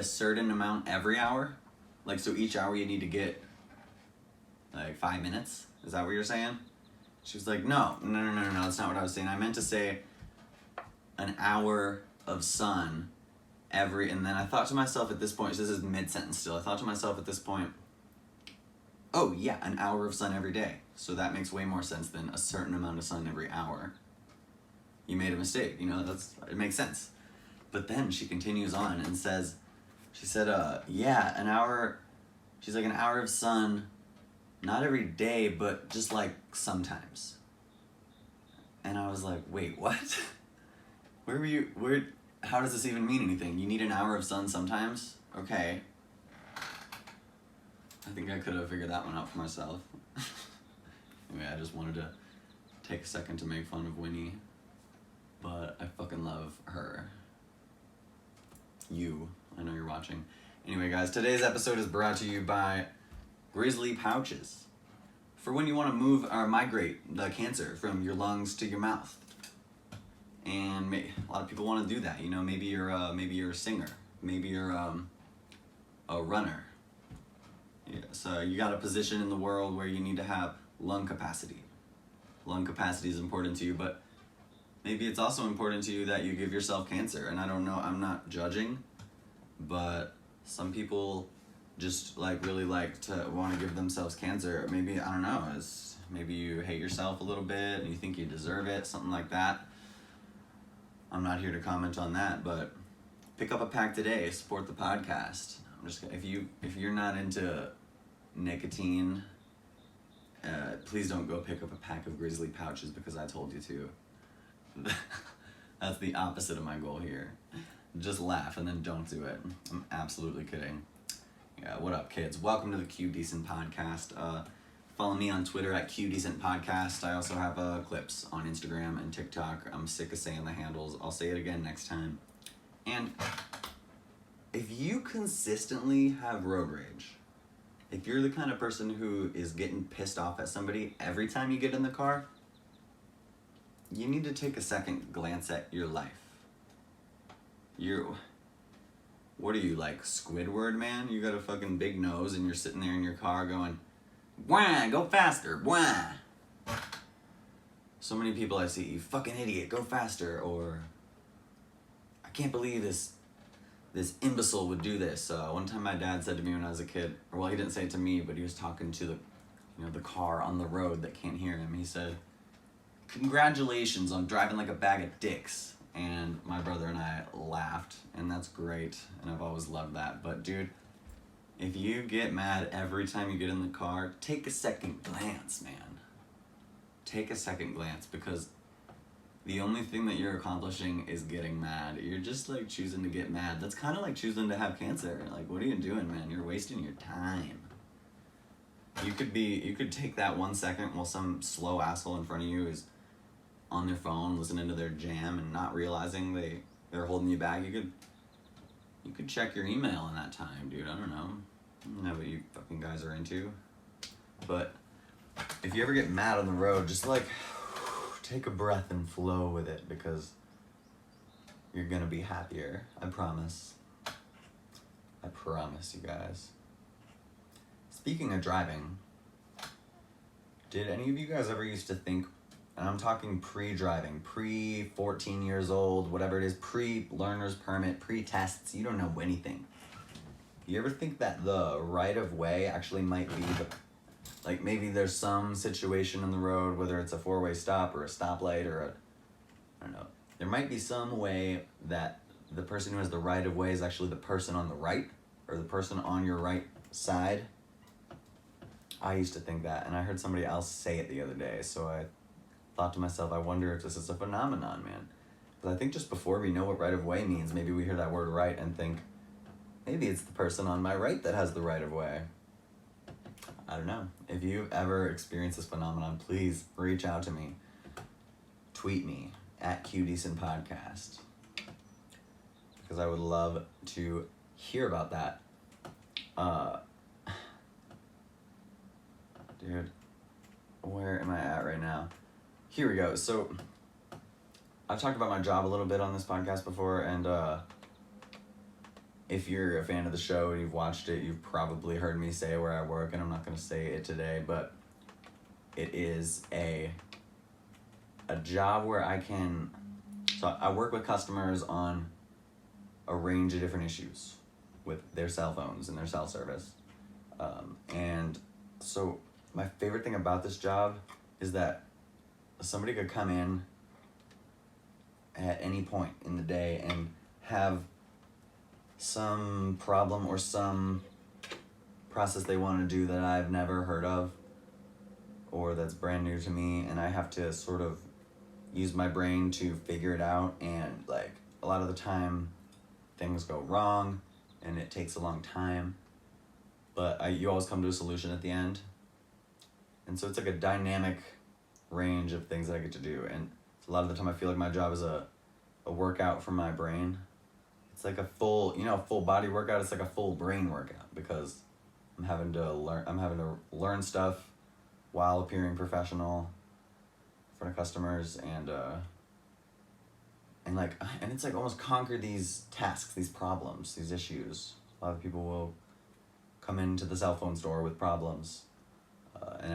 a certain amount every hour? Like, so each hour you need to get like 5 minutes? Is that what you're saying? She was like, no, that's not what I was saying. I meant to say an hour of sun every, and then I thought to myself at this point, this is mid-sentence still, I thought to myself at this point, oh yeah, an hour of sun every day. So that makes way more sense than a certain amount of sun every hour. You made a mistake, you know, it makes sense. But then she continues on and says, she said, yeah, an hour, she's like, an hour of sun, not every day, but just like sometimes. And I was like, wait, what? How does this even mean anything? You need an hour of sun sometimes? Okay. I think I could have figured that one out for myself. Anyway, I just wanted to take a second to make fun of Winnie. But I fucking love her. I know you're watching. Anyway, guys, today's episode is brought to you by Grizzly Pouches. For when you want to move or migrate the cancer from your lungs to your mouth. And a lot of people want to do that. You know, maybe you're a singer. Maybe you're a runner. Yeah, so you got a position in the world where you need to have lung capacity. Lung capacity is important to you, but maybe it's also important to you that you give yourself cancer. And I don't know, I'm not judging, but some people just really like to want to give themselves cancer. Maybe, I don't know, maybe you hate yourself a little bit and you think you deserve it, something like that. I'm not here to comment on that, but pick up a pack today, support the podcast. If you're not into nicotine, please don't go pick up a pack of Grizzly Pouches because I told you to. That's the opposite of my goal here. Just laugh and then don't do it. I'm absolutely kidding. Yeah, what up, kids? Welcome to the QDecent podcast. Follow me on Twitter at QDecent podcast. I also have clips on Instagram and TikTok. I'm sick of saying the handles. I'll say it again next time. And if you consistently have road rage, if you're the kind of person who is getting pissed off at somebody every time you get in the car, you need to take a second glance at your life. What are you, like Squidward, man? You got a fucking big nose and you're sitting there in your car going, wah, go faster, wah. So many people I see, you fucking idiot, go faster, or I can't believe this imbecile would do this. One time my dad said to me when I was a kid, or well, he didn't say it to me, but he was talking to the car on the road that can't hear him. He said, congratulations on driving like a bag of dicks. And my brother and I laughed, and that's great, and I've always loved that. But dude, if you get mad every time you get in the car, take a second glance, man. Take a second glance, because the only thing that you're accomplishing is getting mad. You're just like choosing to get mad. That's kind of like choosing to have cancer. Like, what are you doing, man? You're wasting your time. You could take that 1 second while some slow asshole in front of you is on their phone listening to their jam and not realizing they're holding you back. You could check your email in that time, dude. I don't know what you fucking guys are into. But if you ever get mad on the road, just take a breath and flow with it, because you're gonna be happier. I promise. I promise you guys. Speaking of driving, did any of you guys ever used to think, and I'm talking pre-driving, pre-14 years old, whatever it is, pre-learner's permit, pre-tests, you don't know anything. You ever think that the right-of-way actually might be maybe there's some situation in the road, whether it's a four-way stop or a stoplight or I don't know. There might be some way that the person who has the right-of-way is actually the person on the right, or the person on your right side. I used to think that, and I heard somebody else say it the other day, so I thought to myself, I wonder if this is a phenomenon, man. Because I think just before we know what right-of-way means, maybe we hear that word right and think, maybe it's the person on my right that has the right-of-way. I don't know. If you've ever experienced this phenomenon, please reach out to me. Tweet me at QDecent Podcast, because I would love to hear about that. Dude, where am I at right now? Here we go. So, I've talked about my job a little bit on this podcast before, and if you're a fan of the show and you've watched it, you've probably heard me say where I work, and I'm not going to say it today, but it is a job where so I work with customers on a range of different issues with their cell phones and their cell service. And so my favorite thing about this job is that somebody could come in at any point in the day and have some problem or some process they want to do that I've never heard of or that's brand new to me, and I have to sort of use my brain to figure it out, and like a lot of the time things go wrong and it takes a long time, but you always come to a solution at the end. And so it's like a dynamic range of things that I get to do, and a lot of the time I feel like my job is a workout for my brain. It's like a full body workout. It's like a full brain workout because I'm having to learn stuff while appearing professional in front of customers, and it's like almost conquer these tasks, these problems, these issues. A lot of people will come into the cell phone store with problems, and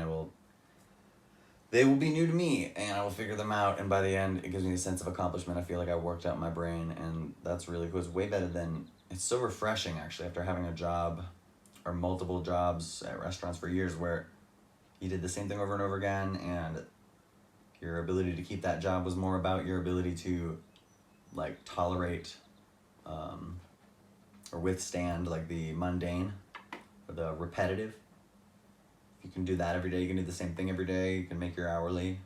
they will be new to me, and I will figure them out, and by the end it gives me a sense of accomplishment. I feel like I worked out my brain, and that's really cool. It's way better than, it's so refreshing actually after having a job or multiple jobs at restaurants for years where you did the same thing over and over again, and your ability to keep that job was more about your ability to like tolerate or withstand like the mundane or the repetitive. You can do that every day. You can do the same thing every day. You can make your hourly.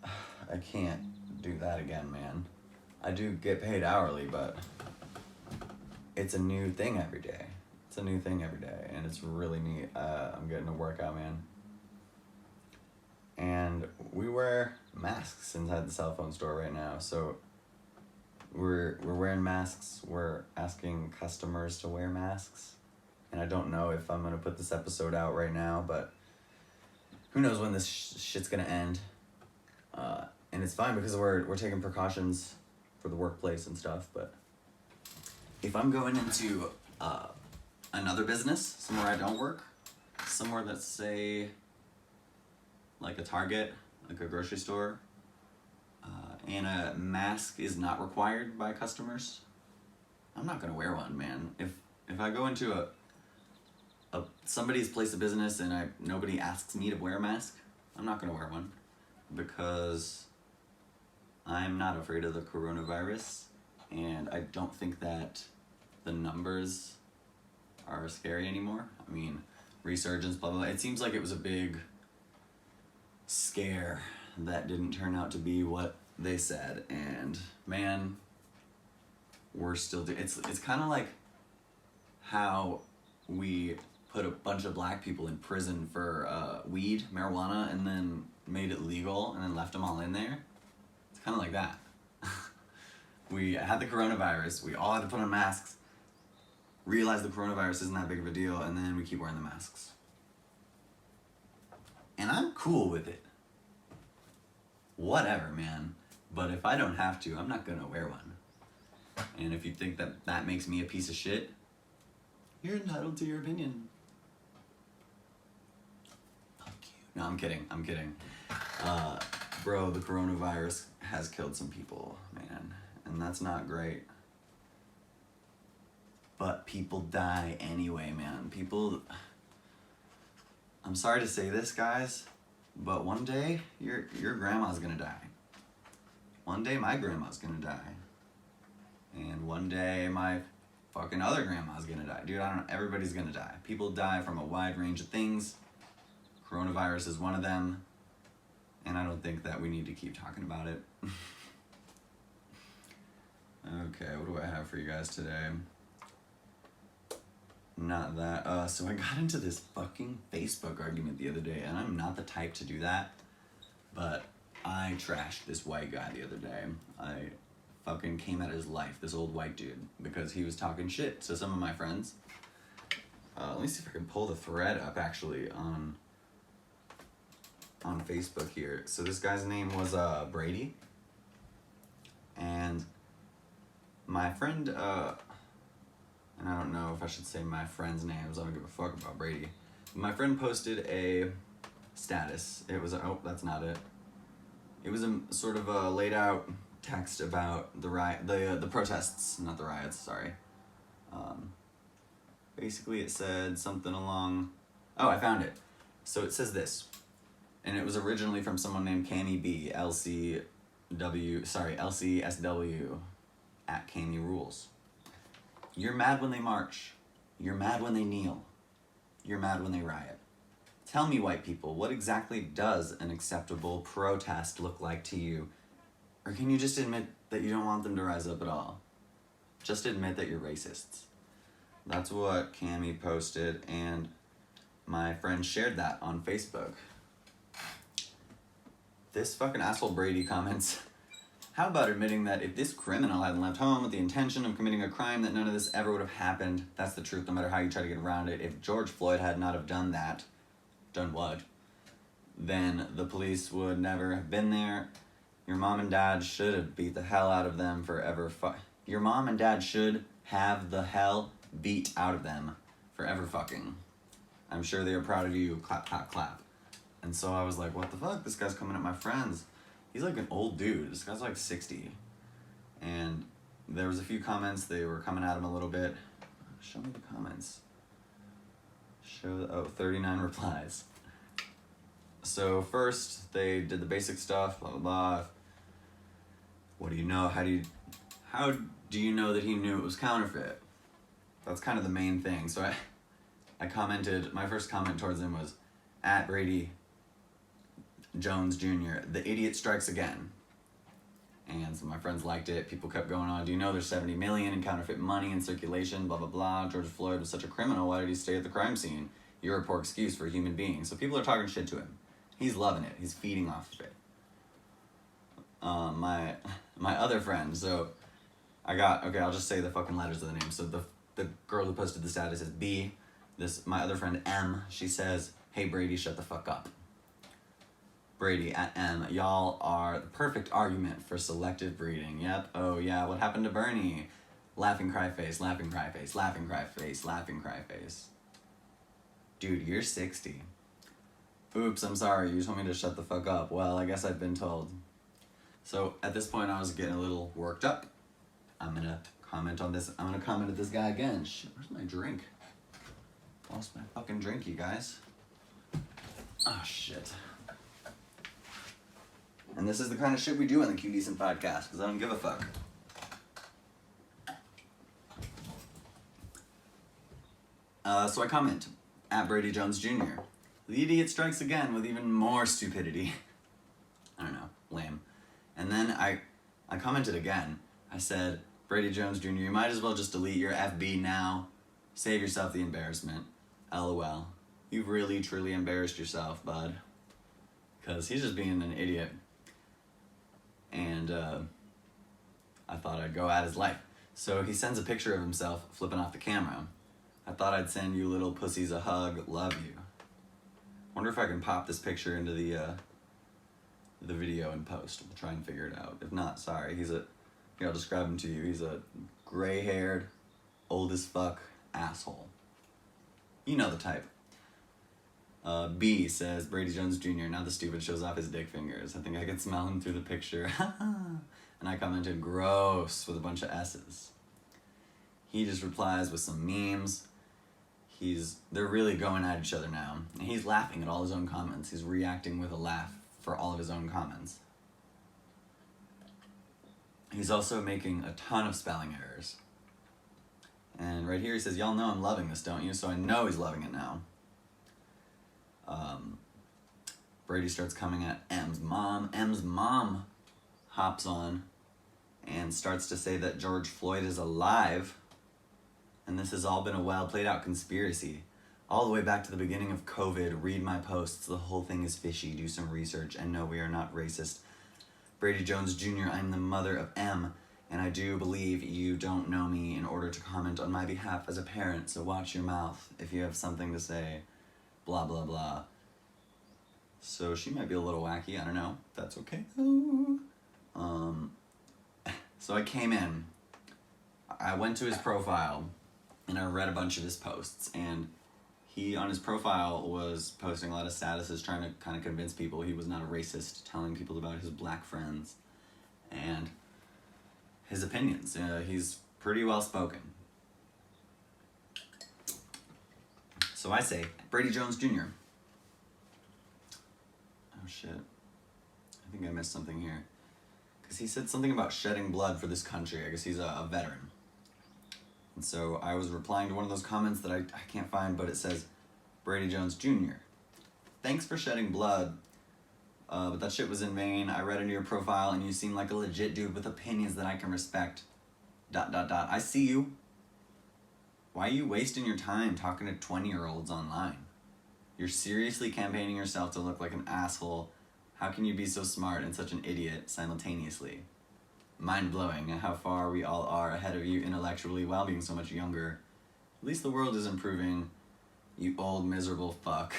I can't do that again, man. I do get paid hourly, but it's a new thing every day. It's a new thing every day, and it's really neat. I'm getting a workout, man. And we wear masks inside the cell phone store right now, so we're wearing masks. We're asking customers to wear masks. And I don't know if I'm going to put this episode out right now, but who knows when this shit's going to end. And it's fine because we're taking precautions for the workplace and stuff. But if I'm going into another business, somewhere I don't work, somewhere that's, say, like a Target, like a grocery store, and a mask is not required by customers, I'm not going to wear one, man. If I go into somebody's place of business and nobody asks me to wear a mask, I'm not going to wear one because I'm not afraid of the coronavirus, and I don't think that the numbers are scary anymore. I mean, resurgence, blah, blah, blah. It seems like it was a big scare that didn't turn out to be what they said, and man, we're still it's kind of like how we put a bunch of black people in prison for weed, marijuana, and then made it legal and then left them all in there. It's kind of like that. We had the coronavirus, we all had to put on masks, realized the coronavirus isn't that big of a deal, and then we keep wearing the masks. And I'm cool with it. Whatever, man. But if I don't have to, I'm not gonna wear one. And if you think that that makes me a piece of shit, you're entitled to your opinion. Fuck you. No, I'm kidding. Bro, the coronavirus has killed some people, man. And that's not great. But people die anyway, man. I'm sorry to say this, guys, but one day your grandma's gonna die. One day my grandma's gonna die. And one day my fucking other grandma's gonna die. Dude, I don't know, everybody's gonna die. People die from a wide range of things. Coronavirus is one of them. And I don't think that we need to keep talking about it. Okay, what do I have for you guys today? Not that. So I got into this fucking Facebook argument the other day, and I'm not the type to do that, but I trashed this white guy the other day. I fucking came at his life, this old white dude, because he was talking shit to some of my friends. Let me see if I can pull the thread up, actually, on Facebook here. So this guy's name was Brady, and my friend and I don't know if I should say my friends' names. I don't give a fuck about Brady. My friend posted a status. It was oh, that's not it. It was a sort of a laid out text about the the protests, not the riots. Sorry. Basically, it said something along. Oh, I found it. So it says this, and it was originally from someone named Cami B, LCSW at Cami Rules. You're mad when they march. You're mad when they kneel. You're mad when they riot. Tell me, white people, what exactly does an acceptable protest look like to you? Or can you just admit that you don't want them to rise up at all? Just admit that you're racists. That's what Cami posted, and my friend shared that on Facebook. This fucking asshole Brady comments, how about admitting that if this criminal hadn't left home with the intention of committing a crime, that none of this ever would have happened? That's the truth, no matter how you try to get around it. If George Floyd had not have done that, done what? Then the police would never have been there. Your mom and dad should have beat the hell out of them forever. Your mom and dad should have the hell beat out of them forever fucking. I'm sure they are proud of you. Clap, clap, clap. And so I was like, what the fuck? This guy's coming at my friends. He's like an old dude. This guy's like 60. And there was a few comments. They were coming at him a little bit. Show me the comments. 39 replies. So first, they did the basic stuff, blah, blah, blah. What do you know? How do you know that he knew it was counterfeit? That's kind of the main thing. So I commented, my first comment towards him was, at Brady Jones Jr., the idiot strikes again. And so my friends liked it. People kept going on. Do you know there's 70 million in counterfeit money in circulation? Blah, blah, blah. George Floyd was such a criminal. Why did he stay at the crime scene? You're a poor excuse for a human being. So people are talking shit to him. He's loving it. He's feeding off of it. My other friend, so I'll just say the fucking letters of the name. So the girl who posted the status is B. My other friend M, she says, hey Brady, shut the fuck up. Brady at M, y'all are the perfect argument for selective breeding. Yep, oh yeah, what happened to Bernie? Laughing cry face, laughing cry face, laughing cry face, laughing cry face. Dude, you're 60. Oops, I'm sorry, you told me to shut the fuck up. Well, I guess I've been told. So at this point I was getting a little worked up. I'm gonna comment on this. I'm gonna comment at this guy again. Shit, where's my drink? Lost my fucking drink, you guys. Oh, shit. And this is the kind of shit we do on the QDecent podcast, because I don't give a fuck. So I comment, at Brady Jones Jr. The idiot strikes again with even more stupidity. I don't know, lame. And then I commented again. I said, Brady Jones Jr., you might as well just delete your FB now. Save yourself the embarrassment. LOL. You've really, truly embarrassed yourself, bud. Because he's just being an idiot. And I thought I'd go at his life. So he sends a picture of himself flipping off the camera. I thought I'd send you little pussies a hug. Love you. Wonder if I can pop this picture into the video and post. We'll try and figure it out. If not, sorry. Here, I'll describe him to you. He's a gray-haired, old as fuck asshole. You know the type. B says, Brady Jones Jr., now the stupid shows off his dick fingers. I think I can smell him through the picture. And I commented, gross, with a bunch of S's. He just replies with some memes. They're really going at each other now. And he's laughing at all his own comments. He's reacting with a laugh for all of his own comments. He's also making a ton of spelling errors. And right here he says, y'all know I'm loving this, don't you? So I know he's loving it now. Brady starts coming at M's mom. M's mom hops on and starts to say that George Floyd is alive. And this has all been a well played out conspiracy. All the way back to the beginning of COVID, read my posts. The whole thing is fishy. Do some research. And no, we are not racist. Brady Jones Jr., I'm the mother of M. And I do believe you don't know me in order to comment on my behalf as a parent. So watch your mouth if you have something to say. Blah, blah, blah. So she might be a little wacky. I don't know. That's okay. So I came in. I went to his profile. and I read a bunch of his posts, and he, on his profile, was posting a lot of statuses trying to kind of convince people he was not a racist, telling people about his black friends and his opinions. He's pretty well spoken. So I say, Brady Jones Jr. Oh shit. I think I missed something here. Because he said something about shedding blood for this country. I guess he's a veteran. And so I was replying to one of those comments that I can't find, but it says, Brady Jones Jr. Thanks for shedding blood, but that shit was in vain. I read into your profile and you seem like a legit dude with opinions that I can respect. ... I see you. Why are you wasting your time talking to 20-year-olds online? You're seriously campaigning yourself to look like an asshole. How can you be so smart and such an idiot simultaneously? Mind-blowing how far we all are ahead of you intellectually while being so much younger. At least the world is improving, you old miserable fuck.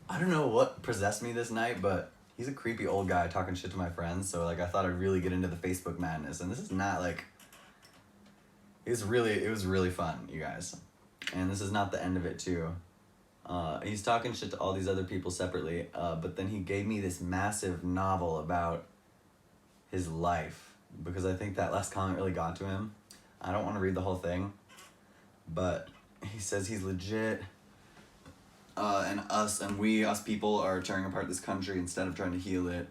I don't know what possessed me this night, but he's a creepy old guy talking shit to my friends, so like I thought I'd really get into the Facebook madness, and this is not like... It was really fun, you guys. And this is not the end of it, too. He's talking shit to all these other people separately, but then he gave me this massive novel about his life, because I think that last comment really got to him. I don't want to read the whole thing, but he says he's legit, and us people are tearing apart this country instead of trying to heal it.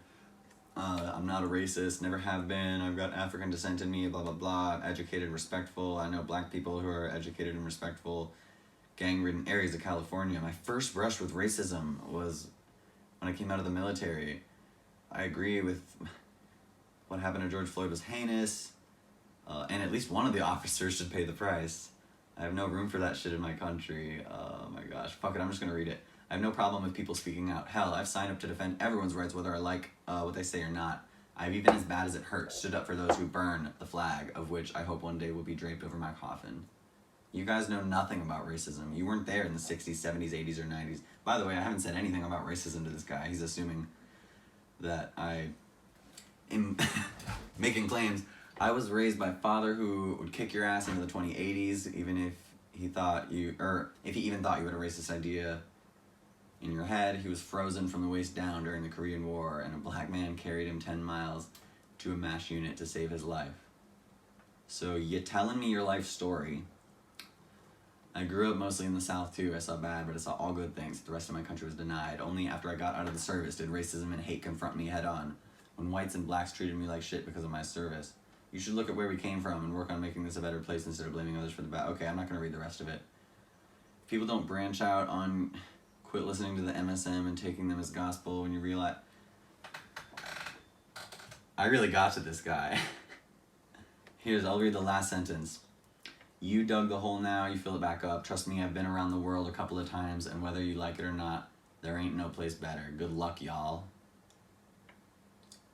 I'm not a racist, never have been, I've got African descent in me, blah blah blah, I'm educated, respectful, I know black people who are educated and respectful, gang-ridden areas of California. My first brush with racism was when I came out of the military. I agree with what happened to George Floyd was heinous, and at least one of the officers should pay the price. I have no room for that shit in my country. Oh my gosh, fuck it, I'm just gonna read it. I have no problem with people speaking out. Hell, I've signed up to defend everyone's rights whether I like what they say or not. I've even, as bad as it hurts, stood up for those who burn the flag, of which I hope one day will be draped over my coffin. You guys know nothing about racism. You weren't there in the 60s, 70s, 80s, or 90s. By the way, I haven't said anything about racism to this guy. He's assuming that I am making claims. I was raised by a father who would kick your ass into the 2080s, even if he thought you, or if he even thought you had a racist idea in your head. He was frozen from the waist down during the Korean War, and a black man carried him 10 miles to a MASH unit to save his life. So you telling me your life story. I grew up mostly in the South too. I saw bad, but I saw all good things. The rest of my country was denied. Only after I got out of the service did racism and hate confront me head on. When whites and blacks treated me like shit because of my service. You should look at where we came from and work on making this a better place instead of blaming others for the bad. Okay, I'm not going to read the rest of it. If people don't branch out on quit listening to the MSM and taking them as gospel when you realize... I really got to this guy. I'll read the last sentence. You dug the hole now, you fill it back up. Trust me, I've been around the world a couple of times, and whether you like it or not, there ain't no place better. Good luck, y'all.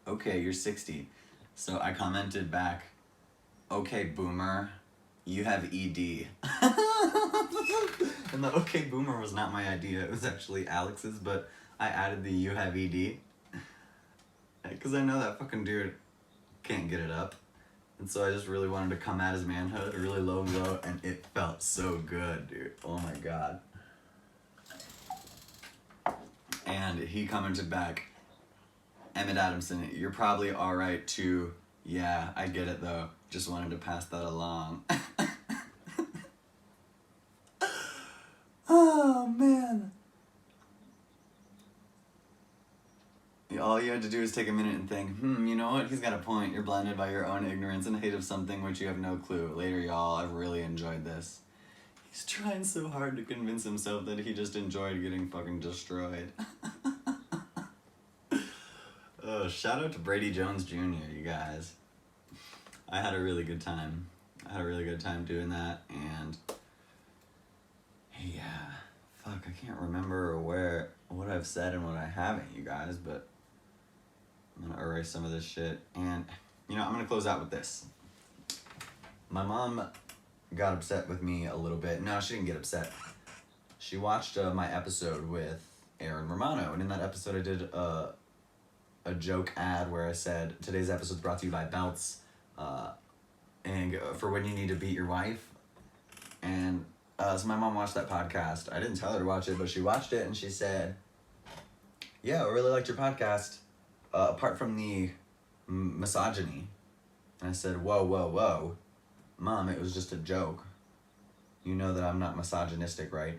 Okay, you're 60. So I commented back, okay, boomer, you have ED. And the okay, boomer was not my idea. It was actually Alex's, but I added the you have ED. Because I know that fucking dude can't get it up. And so I just really wanted to come at his manhood, really low blow, and it felt so good, dude. Oh my god. And he commented back, Emmett Adamson, you're probably alright too. Yeah, I get it though. Just wanted to pass that along. Oh man. All you had to do is take a minute and think, you know what, he's got a point. You're blinded by your own ignorance and hate of something which you have no clue. Later, y'all, I've really enjoyed this. He's trying so hard to convince himself that he just enjoyed getting fucking destroyed. Oh, shout out to Brady Jones Jr., you guys. I had a really good time. I had a really good time doing that, and yeah, fuck, I can't remember what I've said and what I haven't, you guys, but I'm gonna erase some of this shit, and you know, I'm gonna close out with this. My mom got upset with me a little bit. No, she didn't get upset. She watched my episode with Aaron Romano, and in that episode I did a joke ad where I said, today's episode is brought to you by Belts, and for when you need to beat your wife. And so my mom watched that podcast. I didn't tell her to watch it, but she watched it and she said, yeah, I really liked your podcast, apart from the misogyny. And I said, whoa, whoa, whoa. Mom, it was just a joke. You know that I'm not misogynistic, right?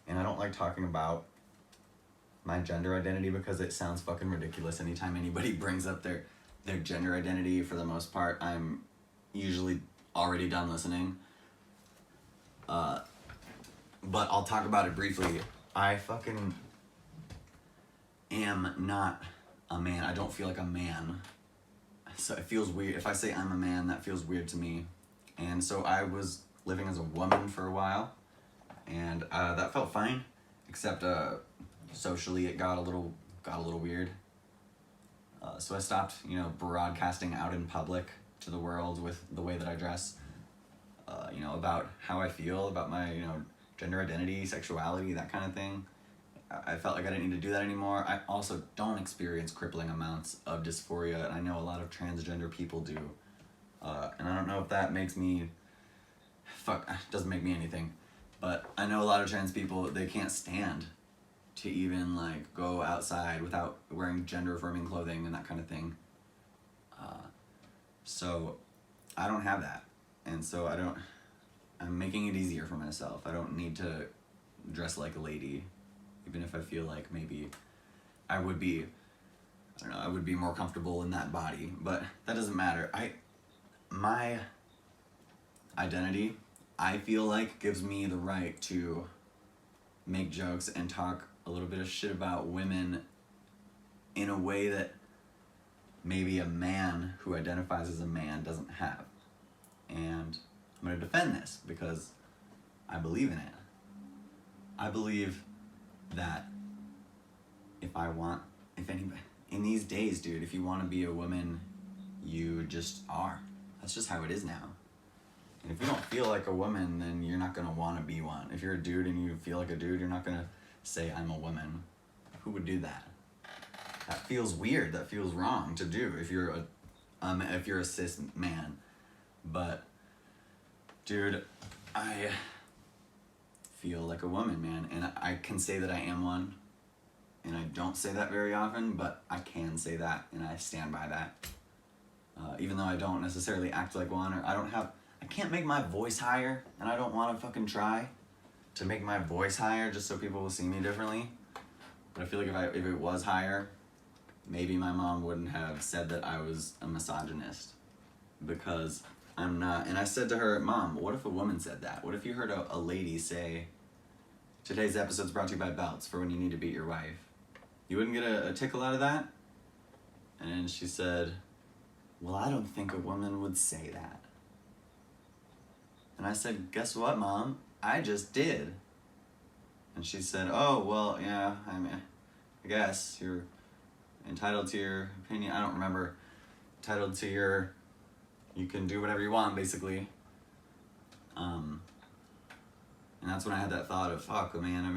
And I don't like talking about my gender identity because it sounds fucking ridiculous. Anytime anybody brings up their gender identity, for the most part, I'm usually already done listening. But I'll talk about it briefly. I fucking am not a man. I don't feel like a man. So it feels weird. If I say I'm a man, that feels weird to me. And so I was living as a woman for a while, and that felt fine, except socially it got a little weird. So I stopped, broadcasting out in public to the world with the way that I dress, about how I feel, about my, gender identity, sexuality, that kind of thing. I felt like I didn't need to do that anymore. I also don't experience crippling amounts of dysphoria, and I know a lot of transgender people do. And I don't know if that makes me... doesn't make me anything. But I know a lot of trans people, they can't stand to even, go outside without wearing gender-affirming clothing and that kind of thing. So I don't have that. And so I'm making it easier for myself. I don't need to dress like a lady, even if I feel like maybe I would be more comfortable in that body, but that doesn't matter. My identity, I feel like, gives me the right to make jokes and talk a little bit of shit about women in a way that maybe a man who identifies as a man doesn't have. And I'm going to defend this because I believe in it. I believe that in these days, dude, if you want to be a woman, you just are. That's just how it is now. And if you don't feel like a woman, then you're not going to want to be one. If you're a dude and you feel like a dude, you're not going to say, I'm a woman. Who would do that? That feels weird. That feels wrong to do if you're a cis man. But, dude, I feel like a woman, man. And I can say that I am one. And I don't say that very often, but I can say that, and I stand by that. Even though I don't necessarily act like one, or I can't make my voice higher, and I don't want to fucking try to make my voice higher just so people will see me differently. But I feel like if it was higher, maybe my mom wouldn't have said that I was a misogynist, because I'm not. And I said to her, Mom, what if a woman said that? What if you heard a lady say, today's episode's brought to you by belts for when you need to beat your wife? You wouldn't get a tickle out of that? And she said, well, I don't think a woman would say that. And I said, guess what, Mom? I just did. And she said, oh, well, yeah, I guess you're entitled to your opinion. I don't remember. Entitled to you can do whatever you want, basically. And that's when I had that thought of, fuck, man, I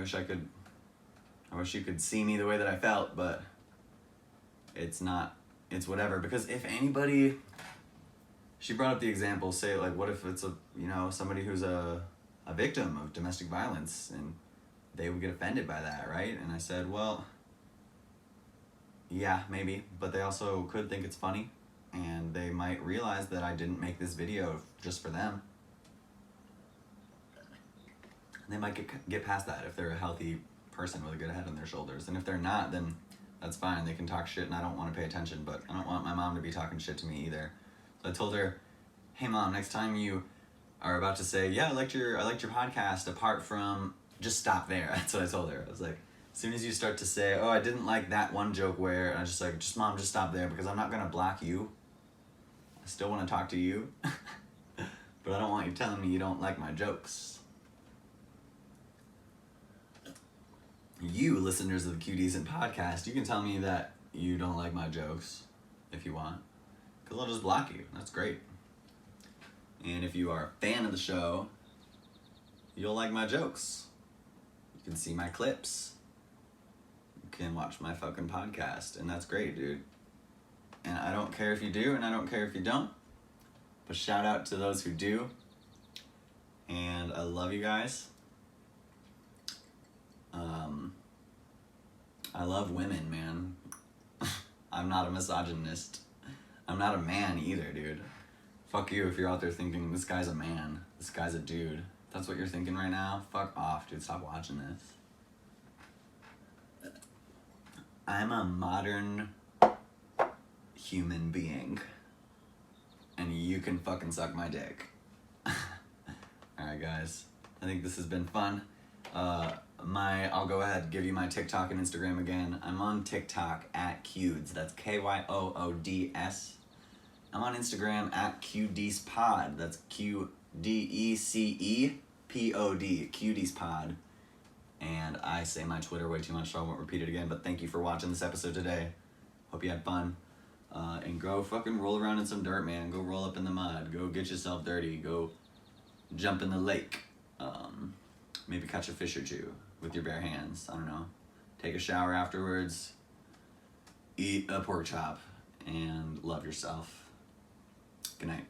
wish you could see me the way that I felt, but it's whatever. Because if anybody, she brought up the example, say, what if it's somebody who's a victim of domestic violence, and they would get offended by that, right? And I said, well, yeah, maybe, but they also could think it's funny, and they might realize that I didn't make this video just for them. They might get past that if they're a healthy person with a good head on their shoulders. And if they're not, then that's fine. They can talk shit and I don't want to pay attention, but I don't want my mom to be talking shit to me either. So I told her, hey Mom, next time you are about to say, yeah, I liked your podcast, apart from, just stop there. That's what I told her. I was like, as soon as you start to say, oh, I didn't like that one joke where, and I was just like, Mom, just stop there, because I'm not going to block you. I still want to talk to you. But I don't want you telling me you don't like my jokes. You, listeners of the QDecent podcast, you can tell me that you don't like my jokes if you want, because I'll just block you. That's great. And if you are a fan of the show, you'll like my jokes. You can see my clips. You can watch my fucking podcast, and that's great, dude. And I don't care if you do, and I don't care if you don't, but shout out to those who do. And I love you guys. I love women, man. I'm not a misogynist. I'm not a man either, dude. Fuck you if you're out there thinking this guy's a man. This guy's a dude. If that's what you're thinking right now, fuck off, dude. Stop watching this. I'm a modern human being. And you can fucking suck my dick. Alright, guys. I think this has been fun. I'll go ahead and give you my TikTok and Instagram again. I'm on TikTok at Qds. That's KYOODS. I'm on Instagram at QDecentPod. That's QDECEPOD. QDecentPod. And I say my Twitter way too much, so I won't repeat it again. But thank you for watching this episode today. Hope you had fun. And go fucking roll around in some dirt, man. Go roll up in the mud. Go get yourself dirty. Go jump in the lake. Maybe catch a fish or two with your bare hands. I don't know. Take a shower afterwards. Eat a pork chop. And love yourself. Good night.